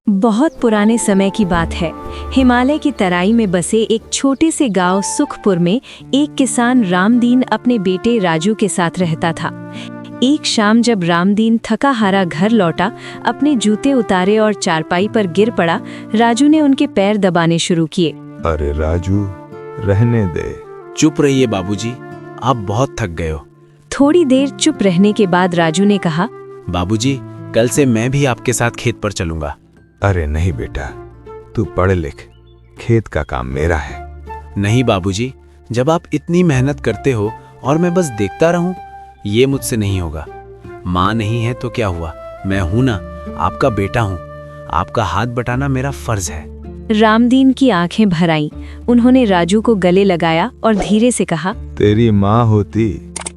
बहुत पुराने समय की बात है। हिमालय की तराई में बसे एक छोटे से गांव सुखपुर में एक किसान रामदीन अपने बेटे राजू के साथ रहता था। एक शाम जब रामदीन थका हारा घर लौटा, अपने जूते उतारे और चारपाई पर गिर पड़ा। राजू ने उनके पैर दबाने शुरू किए। अरे राजू, रहने दे। चुप रहिए बाबूजी, आप बहुत थक गए हो। थोड़ी देर चुप रहने के बाद राजू ने कहा, बाबूजी, कल से मैं भी आपके साथ खेत पर चलूंगा। अरे नहीं बेटा, तू पढ़ लिख, खेत का काम मेरा है। नहीं बाबूजी, जब आप इतनी मेहनत करते हो और मैं बस देखता रहूं, ये मुझसे नहीं होगा। माँ नहीं है तो क्या हुआ, मैं हूं ना, आपका बेटा हूं। आपका हाथ बटाना मेरा फर्ज है। रामदीन की आंखें भर आईं। उन्होंने राजू को गले लगाया और धीरे से कहा, तेरी माँ होती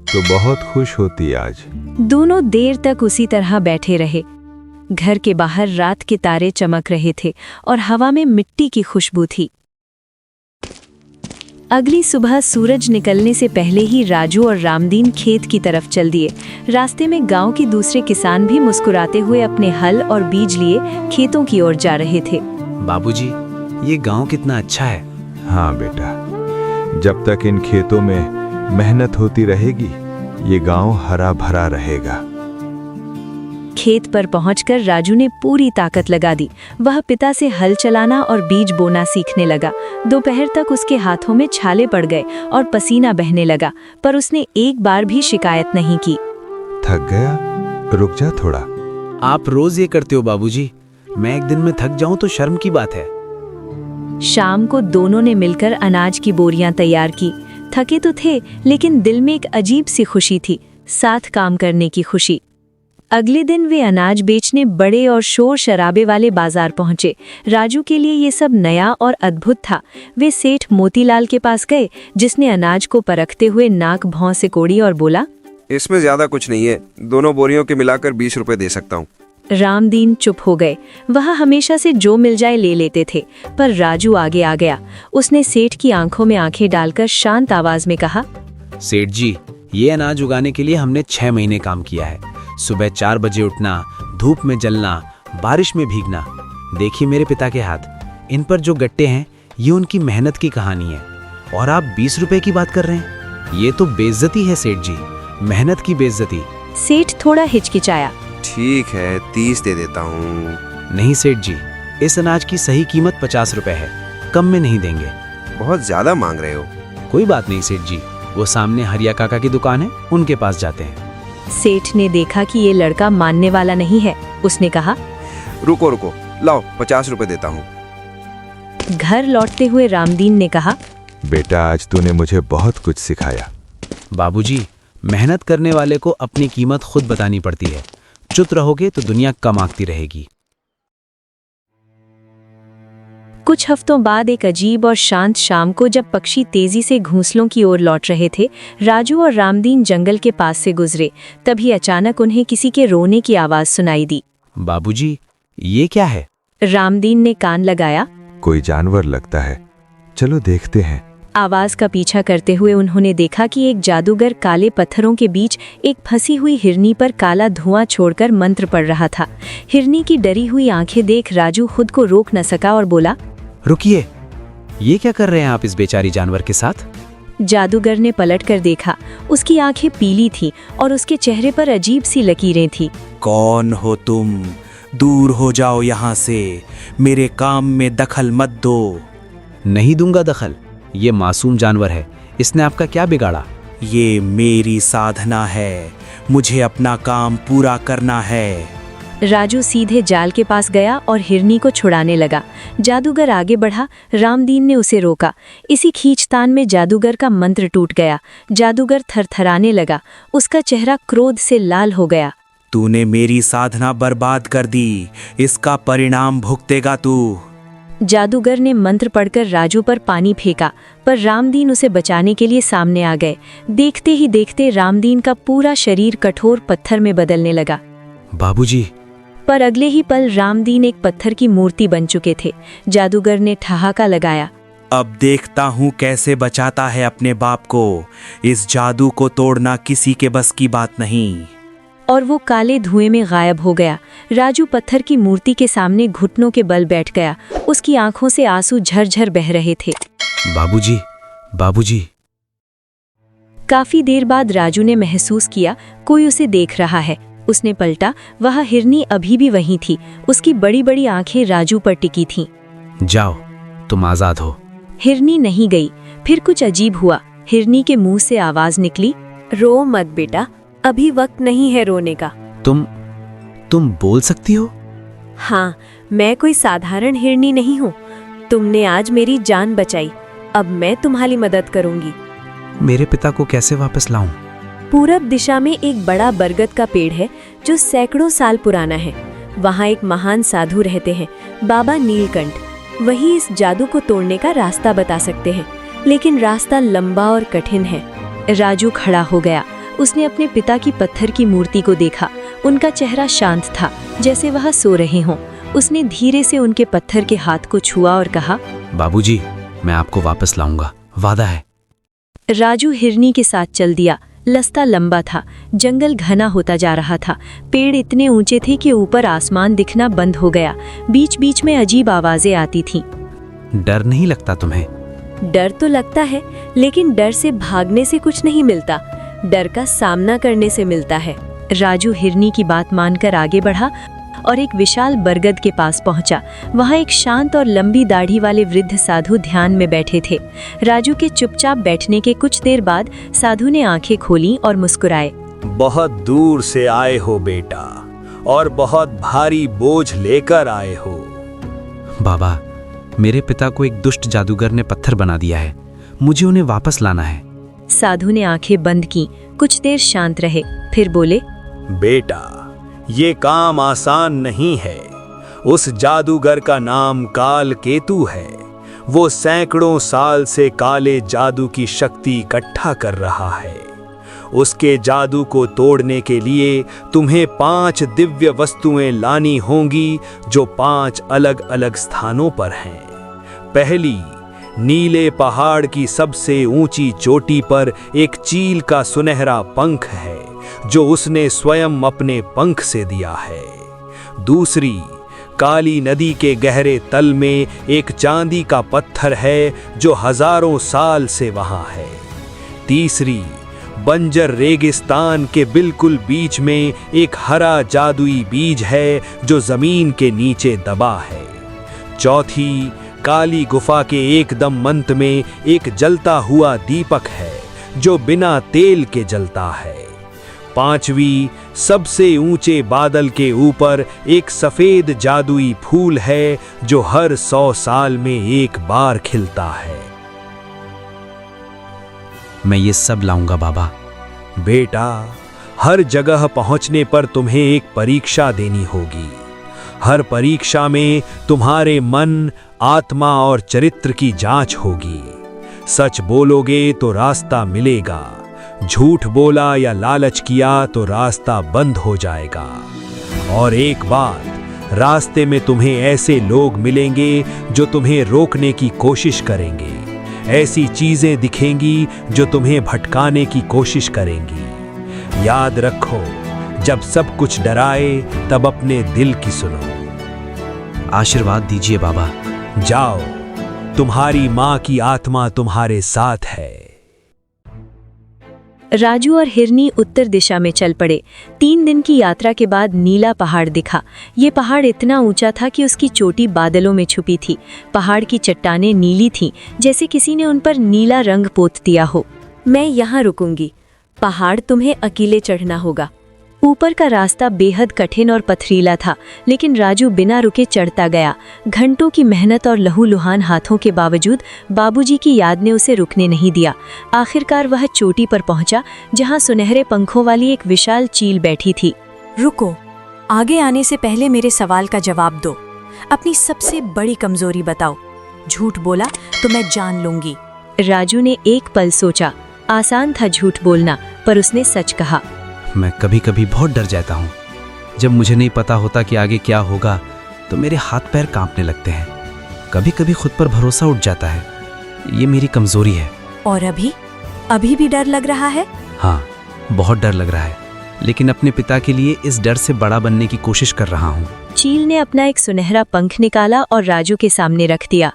तो बहुत खुश होती आज। दोनों देर तक उसी तरह बैठे रहे। घर के बाहर रात के तारे चमक रहे थे और हवा में मिट्टी की खुशबू थी। अगली सुबह सूरज निकलने से पहले ही राजू और रामदीन खेत की तरफ चल दिए। रास्ते में गांव के दूसरे किसान भी मुस्कुराते हुए अपने हल और बीज लिए खेतों की ओर जा रहे थे। बाबूजी, ये गांव कितना अच्छा है। हाँ बेटा, जब तक इन खेतों में मेहनत होती रहेगी, ये गांव हरा भरा रहेगा। खेत पर पहुंचकर राजू ने पूरी ताकत लगा दी। वह पिता से हल चलाना और बीज बोना सीखने लगा। दोपहर तक उसके हाथों में छाले पड़ गए और पसीना बहने लगा, पर उसने एक बार भी शिकायत नहीं की। थक गया? रुक जा थोड़ा। आप रोज ये करते हो बाबूजी, मैं एक दिन में थक जाऊं तो शर्म की बात है। शाम को दोनों ने मिलकर अनाज की बोरियां तैयार की। थके तो थे, लेकिन दिल में एक अजीब सी खुशी थी, साथ काम करने की खुशी। अगले दिन वे अनाज बेचने बड़े और शोर शराबे वाले बाजार पहुंचे। राजू के लिए ये सब नया और अद्भुत था। वे सेठ मोतीलाल के पास गए, जिसने अनाज को परखते हुए नाक भौं से कोड़ी और बोला, इसमें ज्यादा कुछ नहीं है, दोनों बोरियों के मिलाकर 20 रुपए दे सकता हूँ। रामदीन चुप हो गए। वह हमेशा से जो मिल जाए ले लेते थे, पर राजू आगे आ गया। उसने सेठ की आंखों में आंखें डालकर शांत आवाज में कहा, सेठ जी, ये अनाज उगाने के लिए हमने 6 महीने काम किया है। सुबह 4 बजे उठना, धूप में जलना, बारिश में भीगना। देखिए मेरे पिता के हाथ, इन पर जो गट्टे हैं, ये उनकी मेहनत की कहानी है। और आप 20 रुपए की बात कर रहे हैं? ये तो बेइज्जती है सेठ जी, मेहनत की बेइज्जती। सेठ थोड़ा हिचकिचाया। ठीक है, 30 दे देता हूँ। नहीं सेठ जी, इस अनाज की सही कीमत 50 रुपए है, कम में नहीं देंगे। बहुत ज्यादा मांग रहे हो। कोई बात नहीं सेठ जी, वो सामने हरिया काका की दुकान है, उनके पास जाते हैं। सेठ ने देखा कि ये लड़का मानने वाला नहीं है। उसने कहा, रुको रुको, लाओ 50 रुपए देता हूँ। घर लौटते हुए रामदीन ने कहा, बेटा, आज तूने मुझे बहुत कुछ सिखाया। बाबूजी, मेहनत करने वाले को अपनी कीमत खुद बतानी पड़ती है। चुप रहोगे तो दुनिया कम आंकती रहेगी। कुछ हफ्तों बाद एक अजीब और शांत शाम को जब पक्षी तेजी से घोंसलों की ओर लौट रहे थे, राजू और रामदीन जंगल के पास से गुजरे। तभी अचानक उन्हें किसी के रोने की आवाज सुनाई दी। बाबूजी, ये क्या है? रामदीन ने कान लगाया। कोई जानवर लगता है, चलो देखते हैं। आवाज का पीछा करते हुए उन्होंने देखा कि एक जादूगर काले पत्थरों के बीच एक फंसी हुई हिरनी पर काला धुआं छोड़कर मंत्र पढ़ रहा था। हिरनी की डरी हुई आंखें देख राजू खुद को रोक न सका और बोला, रुकिए, ये क्या कर रहे हैं आप इस बेचारी जानवर के साथ? जादूगर ने पलटकर देखा। उसकी आंखें पीली थीं और उसके चेहरे पर अजीब सी लकीरें थीं। कौन हो तुम? दूर हो जाओ यहाँ से, मेरे काम में दखल मत दो। नहीं दूंगा दखल, ये मासूम जानवर है, इसने आपका क्या बिगाड़ा? ये मेरी साधना है, मुझे अपना काम पूरा करना है। राजू सीधे जाल के पास गया और हिरनी को छुड़ाने लगा। जादूगर आगे बढ़ा, रामदीन ने उसे रोका। इसी खींचतान में जादूगर का मंत्र टूट गया। जादूगर थरथराने लगा, उसका चेहरा क्रोध से लाल हो गया। तूने मेरी साधना बर्बाद कर दी, इसका परिणाम भुगतेगा तू। जादूगर ने मंत्र पढ़कर राजू पर पानी फेंका, पर रामदीन उसे बचाने के लिए सामने आ गए। देखते ही देखते रामदीन का पूरा शरीर कठोर पत्थर में बदलने लगा। बाबूजी, पर अगले ही पल रामदीन एक पत्थर की मूर्ति बन चुके थे। जादूगर ने ठहाका लगाया, अब देखता हूँ कैसे बचाता है अपने बाप को। इस जादू को तोड़ना किसी के बस की बात नहीं। और वो काले धुएं में गायब हो गया। राजू पत्थर की मूर्ति के सामने घुटनों के बल बैठ गया। उसकी आंखों से आंसू झरझर बह रहे थे। बाबूजी, बाबूजी। काफी देर बाद राजू ने महसूस किया कोई उसे देख रहा है। उसने पलटा, वह हिरनी अभी भी वहीं थी। उसकी बड़ी बड़ी आंखें राजू पर टिकी थीं। जाओ, तुम आजाद हो। हिरनी नहीं गई। फिर कुछ अजीब हुआ। हिरनी के मुंह से आवाज निकली, रो मत बेटा, अभी वक्त नहीं है रोने का। तुम बोल सकती हो? हाँ, मैं कोई साधारण हिरनी नहीं हूँ। तुमने आज मेरी जान बचाई, अब मैं तुम्हारी मदद करूंगी। मेरे पिता को कैसे वापस लाऊं? पूरब दिशा में एक बड़ा बरगद का पेड़ है जो सैकड़ों साल पुराना है। वहाँ एक महान साधु रहते हैं, बाबा नीलकंठ। वही इस जादू को तोड़ने का रास्ता बता सकते हैं, लेकिन रास्ता लंबा और कठिन है। राजू खड़ा हो गया। उसने अपने पिता की पत्थर की मूर्ति को देखा। उनका चेहरा शांत था, जैसे वह सो रहे हों। उसने धीरे से उनके पत्थर के हाथ को छुआ और कहा, बाबूजी, मैं आपको वापस लाऊंगा, वादा है। राजू हिरनी के साथ चल दिया। रास्ता लंबा था, जंगल घना होता जा रहा था। पेड़ इतने ऊंचे थे कि ऊपर आसमान दिखना बंद हो गया। बीच बीच में अजीब आवाजें आती थीं। डर नहीं लगता तुम्हें? डर तो लगता है, लेकिन डर से भागने से कुछ नहीं मिलता। डर का सामना करने से मिलता है। राजू हिरनी की बात मानकर आगे बढ़ा और एक विशाल बरगद के पास पहुंचा। वहां एक शांत और लंबी दाढ़ी वाले वृद्ध साधु ध्यान में बैठे थे। राजू के चुपचाप बैठने के कुछ देर बाद साधु ने आंखें खोलीं और मुस्कुराए। बहुत दूर से आए हो बेटा, और बहुत भारी बोझ लेकर आए हो। बाबा, मेरे पिता को एक दुष्ट जादूगर ने पत्थर बना दिया है। मुझे उन्हें वापस लाना है। साधु ने आंखें बंद की, कुछ देर शांत रहे, फिर बोले, बेटा, ये काम आसान नहीं है। उस जादूगर का नाम काल केतु है। वो सैकड़ों साल से काले जादू की शक्ति इकट्ठा कर रहा है। उसके जादू को तोड़ने के लिए तुम्हें 5 दिव्य वस्तुएं लानी होंगी, जो 5 अलग अलग स्थानों पर हैं। पहली, नीले पहाड़ की सबसे ऊंची चोटी पर एक चील का सुनहरा पंख है, जो उसने स्वयं अपने पंख से दिया है। दूसरी, काली नदी के गहरे तल में एक चांदी का पत्थर है, जो हजारों साल से वहां है। तीसरी, बंजर रेगिस्तान के बिल्कुल बीच में एक हरा जादुई बीज है, जो जमीन के नीचे दबा है। चौथी, काली गुफा के एकदम अंत में एक जलता हुआ दीपक है, जो बिना तेल के जलता है। पांचवी, सबसे ऊंचे बादल के ऊपर एक सफेद जादुई फूल है, जो हर 100 साल में एक बार खिलता है। मैं ये सब लाऊंगा बाबा। बेटा, हर जगह पहुंचने पर तुम्हें एक परीक्षा देनी होगी। हर परीक्षा में तुम्हारे मन, आत्मा और चरित्र की जांच होगी। सच बोलोगे तो रास्ता मिलेगा, झूठ बोला या लालच किया तो रास्ता बंद हो जाएगा। और एक बात, रास्ते में तुम्हें ऐसे लोग मिलेंगे जो तुम्हें रोकने की कोशिश करेंगे। ऐसी चीजें दिखेंगी जो तुम्हें भटकाने की कोशिश करेंगी। याद रखो, जब सब कुछ डराए तब अपने दिल की सुनो। आशीर्वाद दीजिए बाबा। जाओ, तुम्हारी माँ की आत्मा तुम्हारे साथ है। राजू और हिरनी उत्तर दिशा में चल पड़े। 3 दिन की यात्रा के बाद नीला पहाड़ दिखा। ये पहाड़ इतना ऊंचा था कि उसकी चोटी बादलों में छुपी थी। पहाड़ की चट्टानें नीली थीं, जैसे किसी ने उन पर नीला रंग पोत दिया हो। मैं यहाँ रुकूंगी, पहाड़ तुम्हें अकेले चढ़ना होगा। ऊपर का रास्ता बेहद कठिन और पथरीला था, लेकिन राजू बिना रुके चढ़ता गया। घंटों की मेहनत और लहूलुहान हाथों के बावजूद बाबूजी की याद ने उसे रुकने नहीं दिया। आखिरकार वह चोटी पर पहुंचा, जहां सुनहरे पंखों वाली एक विशाल चील बैठी थी। रुको, आगे आने से पहले मेरे सवाल का जवाब दो। अपनी सबसे बड़ी कमजोरी बताओ। झूठ बोला तो मैं जान लूंगी। राजू ने एक पल सोचा। आसान था झूठ बोलना, पर उसने सच कहा। मैं कभी कभी बहुत डर जाता हूँ। जब मुझे नहीं पता होता कि आगे क्या होगा, तो मेरे हाथ पैर कांपने लगते हैं। कभी कभी खुद पर भरोसा उठ जाता है। ये मेरी कमजोरी है। और अभी भी डर लग रहा है? हाँ, बहुत डर लग रहा है। लेकिन अपने पिता के लिए इस डर से बड़ा बनने की कोशिश कर रहा हूँ। चील ने अपना एक सुनहरा पंख निकाला और राजू के सामने रख दिया।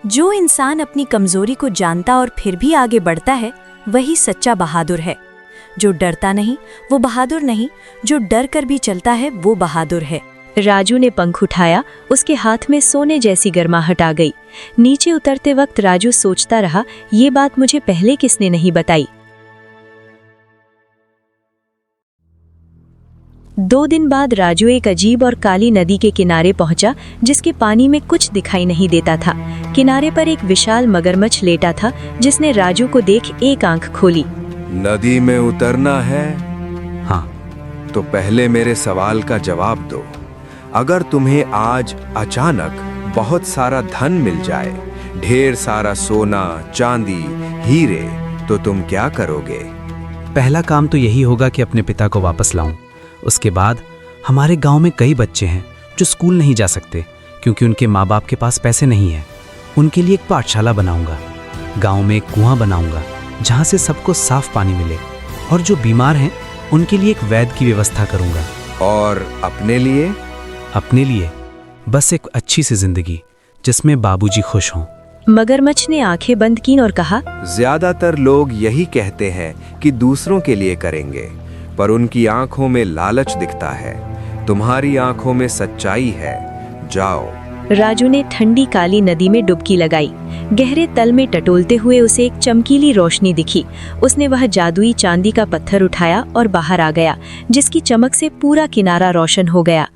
जो इंसान अपनी कमजोरी को जानता और फिर भी आगे बढ़ता है, वही सच्चा बहादुर है। जो डरता नहीं वो बहादुर नहीं, जो डर कर भी चलता है वो बहादुर है। राजू ने पंख उठाया, उसके हाथ में सोने जैसी गर्माहट आ गई। नीचे उतरते वक्त राजू सोचता रहा, ये बात मुझे पहले किसने नहीं बताई। 2 दिन बाद राजू एक अजीब और काली नदी के किनारे पहुंचा, जिसके पानी में कुछ दिखाई नहीं देता था। किनारे पर एक विशाल मगरमच्छ लेटा था, जिसने राजू को देख एक आंख खोली। नदी में उतरना है? हाँ। तो पहले मेरे सवाल का जवाब दो। अगर तुम्हें आज अचानक बहुत सारा धन मिल जाए, ढेर सारा सोना, चांदी, हीरे, तो तुम क्या करोगे? पहला काम तो यही होगा कि अपने पिता को वापस लाऊं। उसके बाद हमारे गांव में कई बच्चे हैं जो स्कूल नहीं जा सकते क्योंकि उनके माँ बाप के पास पैसे नहीं हैं। उनके लिए एक पाठशाला बनाऊंगा। गांव में एक कुआं बनाऊंगा जहां से सबको साफ पानी मिले, और जो बीमार हैं उनके लिए एक वैद्य की व्यवस्था करूंगा। और अपने लिए? अपने लिए बस एक अच्छी सी जिंदगी जिसमें बाबूजी खुश हों। मगरमच्छ ने आंखें बंद की और कहा, ज्यादातर लोग यही कहते हैं कि दूसरों के लिए करेंगे, पर उनकी आंखों में लालच दिखता है। तुम्हारी आंखों में सच्चाई है। जाओ। राजू ने ठंडी काली नदी में डुबकी लगाई। गहरे तल में टटोलते हुए उसे एक चमकीली रोशनी दिखी। उसने वह जादुई चांदी का पत्थर उठाया और बाहर आ गया, जिसकी चमक से पूरा किनारा रोशन हो गया।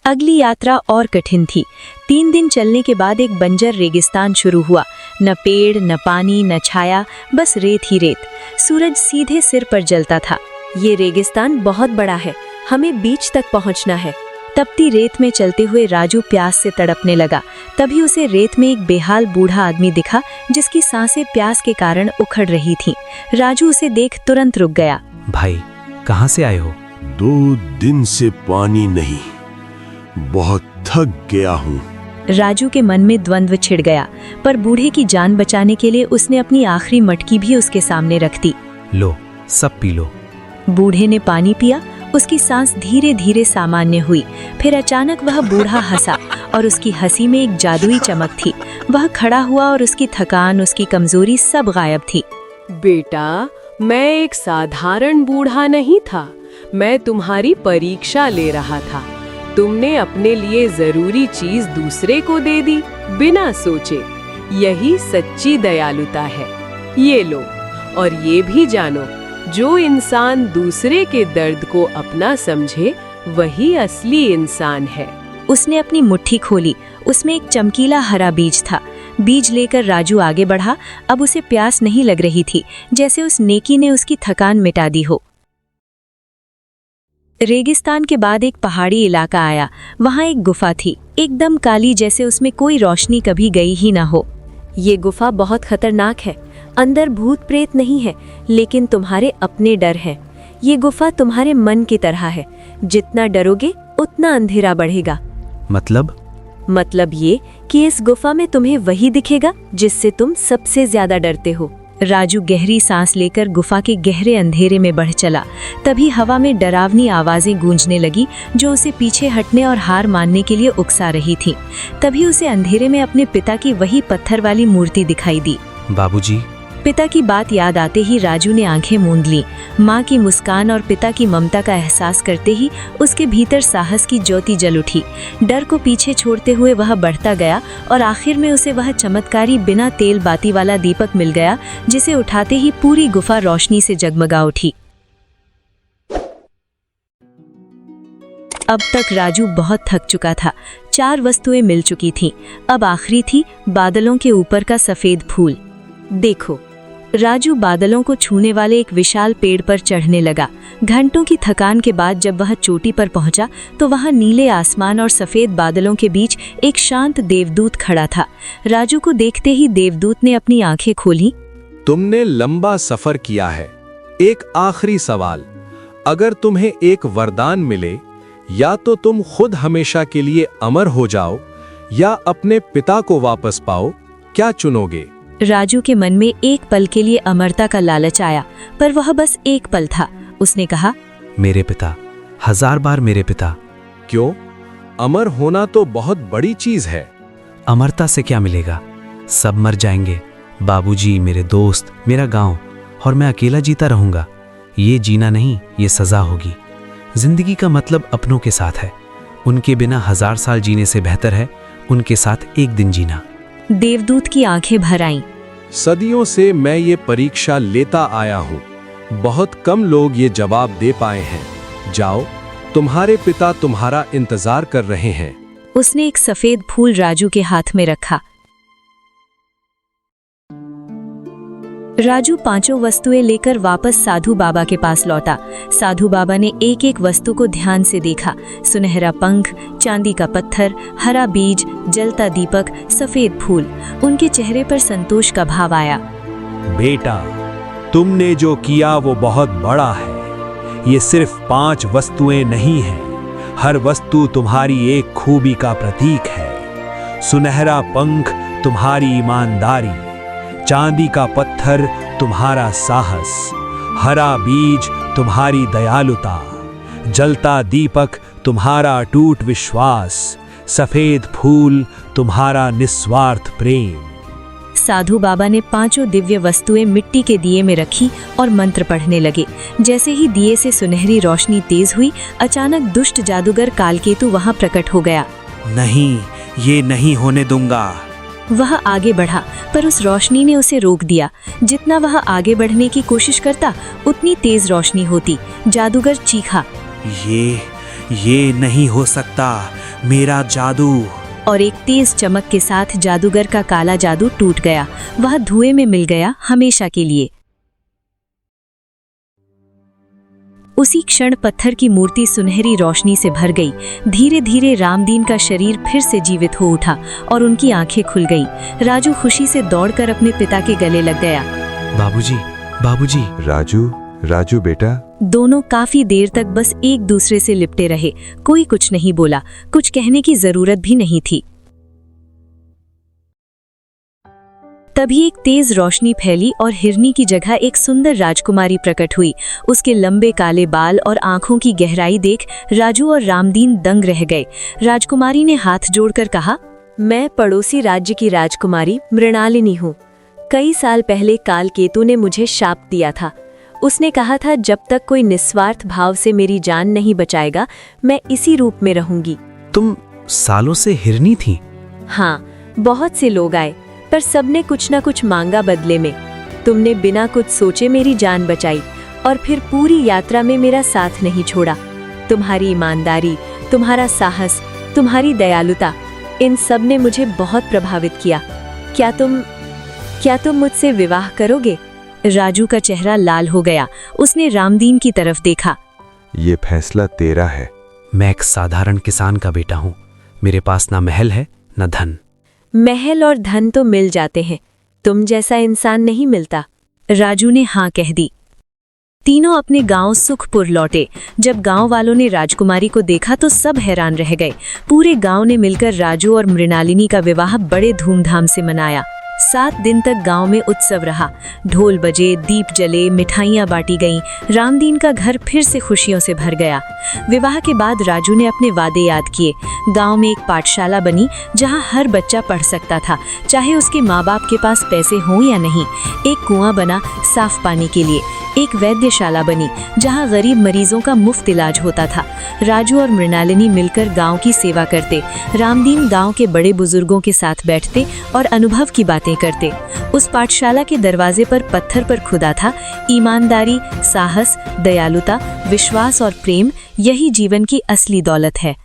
अगली यात्रा और कठिन थी। 3 दिन चलने के बाद एक बंजर रेगिस्तान शुरू हुआ। न पेड़, न पानी, न छाया, बस रेत ही रेत। सूरज सीधे सिर पर जलता था। ये रेगिस्तान बहुत बड़ा है, हमें बीच तक पहुंचना है। तपती रेत में चलते हुए राजू प्यास से तड़पने लगा। तभी उसे रेत में एक बेहाल बूढ़ा आदमी दिखा, जिसकी सांसें प्यास के कारण उखड़ रही थीं। राजू उसे देख तुरंत रुक गया। भाई, कहाँ से आए हो? 2 दिन से पानी नहीं, बहुत थक गया हूँ। राजू के मन में द्वंद्व छिड़ गया, पर बूढ़े की जान बचाने के लिए उसने अपनी आखिरी मटकी भी उसके सामने रख दी। लो, सब पी लो। बूढ़े ने पानी पिया। उसकी सांस धीरे धीरे सामान्य हुई। फिर अचानक वह बूढ़ा हंसा और उसकी हंसी में एक जादुई चमक थी। वह खड़ा हुआ और उसकी थकान, उसकी कमजोरी सब गायब थी। बेटा, मैं एक साधारण बूढ़ा नहीं था, मैं तुम्हारी परीक्षा ले रहा था। तुमने अपने लिए जरूरी चीज दूसरे को दे दी बिना सोचे। यही सच्ची दयालुता है। ये लो, और ये भी जानो, जो इंसान दूसरे के दर्द को अपना समझे वही असली इंसान है। उसने अपनी मुट्ठी खोली। उसमें एक चमकीला हरा बीज था। बीज लेकर राजू आगे बढ़ा। अब उसे प्यास नहीं लग रही थी, जैसे उस नेकी ने उसकी थकान मिटा दी हो। रेगिस्तान के बाद एक पहाड़ी इलाका आया। वहाँ एक गुफा थी, एकदम काली, जैसे उसमें कोई रोशनी कभी गई ही ना हो। ये गुफा बहुत खतरनाक है। अंदर भूत प्रेत नहीं है, लेकिन तुम्हारे अपने डर हैं। ये गुफा तुम्हारे मन की तरह है। जितना डरोगे उतना अंधेरा बढ़ेगा। मतलब ये कि इस गुफा में तुम्हें वही दिखेगा जिससे तुम सबसे ज्यादा डरते हो। राजू गहरी सांस लेकर गुफा के गहरे अंधेरे में बढ़ चला। तभी हवा में डरावनी आवाजें गूंजने लगी, जो उसे पीछे हटने और हार मानने के लिए उकसा रही थी। तभी उसे अंधेरे में अपने पिता की वही पत्थर वाली मूर्ति दिखाई दी। बाबूजी। पिता की बात याद आते ही राजू ने आंखें मूंद लीं। माँ की मुस्कान और पिता की ममता का एहसास करते ही उसके भीतर साहस की ज्योति जल उठी। डर को पीछे छोड़ते हुए वह बढ़ता गया और आखिर में उसे वह चमत्कारी बिना तेल बाती वाला दीपक मिल गया, जिसे उठाते ही पूरी गुफा रोशनी से जगमगा उठी। अब तक राजू बहुत थक चुका था। 4 वस्तुएं मिल चुकी थीं। अब आखिरी थी बादलों के ऊपर का सफेद फूल। देखो, राजू बादलों को छूने वाले एक विशाल पेड़ पर चढ़ने लगा। घंटों की थकान के बाद जब वह चोटी पर पहुंचा तो वहां नीले आसमान और सफेद बादलों के बीच एक शांत देवदूत खड़ा था। राजू को देखते ही देवदूत ने अपनी आंखें खोली। तुमने लंबा सफर किया है। एक आखिरी सवाल, अगर तुम्हें एक वरदान मिले, या तो तुम खुद हमेशा के लिए अमर हो जाओ या अपने पिता को वापस पाओ, क्या चुनोगे? राजू के मन में एक पल के लिए अमरता का लालच आया, पर वह बस एक पल था। उसने कहा, मेरे पिता, 1000 बार मेरे पिता। क्यों? अमर होना तो बहुत बड़ी चीज है। अमरता से क्या मिलेगा? सब मर जाएंगे, बाबूजी, मेरे दोस्त, मेरा गांव, और मैं अकेला जीता रहूंगा। ये जीना नहीं, ये सजा होगी। जिंदगी का मतलब अपनों के साथ है। उनके बिना 1000 साल जीने से बेहतर है उनके साथ एक दिन जीना। देवदूत की आंखें भर आईं। सदियों से मैं ये परीक्षा लेता आया हूँ। बहुत कम लोग ये जवाब दे पाए हैं। जाओ, तुम्हारे पिता तुम्हारा इंतजार कर रहे हैं। उसने एक सफेद फूल राजू के हाथ में रखा। राजू 5 वस्तुएं लेकर वापस साधु बाबा के पास लौटा। साधु बाबा ने एक एक वस्तु को ध्यान से देखा। सुनहरा पंख, चांदी का पत्थर, हरा बीज, जलता दीपक, सफेद फूल। उनके चेहरे पर संतोष का भाव आया। बेटा, तुमने जो किया वो बहुत बड़ा है। ये सिर्फ 5 वस्तुएं नहीं हैं। हर वस्तु तुम्हारी एक खूबी का प्रतीक है। सुनहरा पंख तुम्हारी ईमानदारी, चांदी का पत्थर तुम्हारा साहस, हरा बीज तुम्हारी दयालुता, जलता दीपक तुम्हारा अटूट विश्वास, सफेद फूल तुम्हारा निस्वार्थ प्रेम। साधु बाबा ने 5 दिव्य वस्तुएं मिट्टी के दिए में रखी और मंत्र पढ़ने लगे। जैसे ही दिए से सुनहरी रोशनी तेज हुई, अचानक दुष्ट जादूगर कालकेतु वहां प्रकट हो गया। नहीं, ये नहीं होने दूंगा। वह आगे बढ़ा, पर उस रोशनी ने उसे रोक दिया। जितना वह आगे बढ़ने की कोशिश करता, उतनी तेज रोशनी होती। जादूगर चीखा, ये नहीं हो सकता, मेरा जादू। और एक तेज चमक के साथ जादूगर का काला जादू टूट गया। वह धुएं में मिल गया हमेशा के लिए। उसी क्षण पत्थर की मूर्ति सुनहरी रोशनी से भर गई। धीरे धीरे रामदीन का शरीर फिर से जीवित हो उठा और उनकी आंखें खुल गईं। राजू खुशी से दौड़कर अपने पिता के गले लग गया। बाबूजी, बाबूजी। राजू बेटा। दोनों काफी देर तक बस एक दूसरे से लिपटे रहे। कोई कुछ नहीं बोला, कुछ कहने की जरूरत भी नहीं थी। तभी एक तेज रोशनी फैली और हिरनी की जगह एक सुंदर राजकुमारी प्रकट हुई। उसके लंबे काले बाल और आंखों की गहराई देख राजू और रामदीन दंग रह गए। राजकुमारी ने हाथ जोड़कर कहा, मैं पड़ोसी राज्य की राजकुमारी मृणालिनी हूँ। कई साल पहले कालकेतु ने मुझे शाप दिया था। उसने कहा था, जब तक कोई निस्वार्थ भाव से मेरी जान नहीं बचाएगा, मैं इसी रूप में रहूंगी। तुम सालों से हिरनी थी? हाँ, बहुत से लोग आए, पर सबने कुछ न कुछ मांगा बदले में। तुमने बिना कुछ सोचे मेरी जान बचाई और फिर पूरी यात्रा में मेरा साथ नहीं छोड़ा। तुम्हारी ईमानदारी, तुम्हारा साहस, तुम्हारी दयालुता, इन सब ने मुझे बहुत प्रभावित किया। क्या तुम मुझसे विवाह करोगे? राजू का चेहरा लाल हो गया। उसने रामदीन की तरफ देखा। ये फैसला तेरा है। मैं एक साधारण किसान का बेटा हूँ। मेरे पास ना महल है, ना धन। महल और धन तो मिल जाते हैं, तुम जैसा इंसान नहीं मिलता। राजू ने हाँ कह दी। तीनों अपने गांव सुखपुर लौटे। जब गांव वालों ने राजकुमारी को देखा तो सब हैरान रह गए। पूरे गांव ने मिलकर राजू और मृणालिनी का विवाह बड़े धूमधाम से मनाया। 7 दिन तक गांव में उत्सव रहा। ढोल बजे, दीप जले, मिठाइयां बांटी गईं। रामदीन का घर फिर से खुशियों से भर गया। विवाह के बाद राजू ने अपने वादे याद किए। गांव में एक पाठशाला बनी जहां हर बच्चा पढ़ सकता था, चाहे उसके माँ बाप के पास पैसे हों या नहीं। एक कुआं बना साफ पानी के लिए। एक वैद्यशाला बनी जहां गरीब मरीजों का मुफ्त इलाज होता था। राजू और मृणालिनी मिलकर गांव की सेवा करते। रामदीन गांव के बड़े बुजुर्गों के साथ बैठते और अनुभव की बातें करते। उस पाठशाला के दरवाजे पर पत्थर पर खुदा था, ईमानदारी, साहस, दयालुता, विश्वास और प्रेम, यही जीवन की असली दौलत है।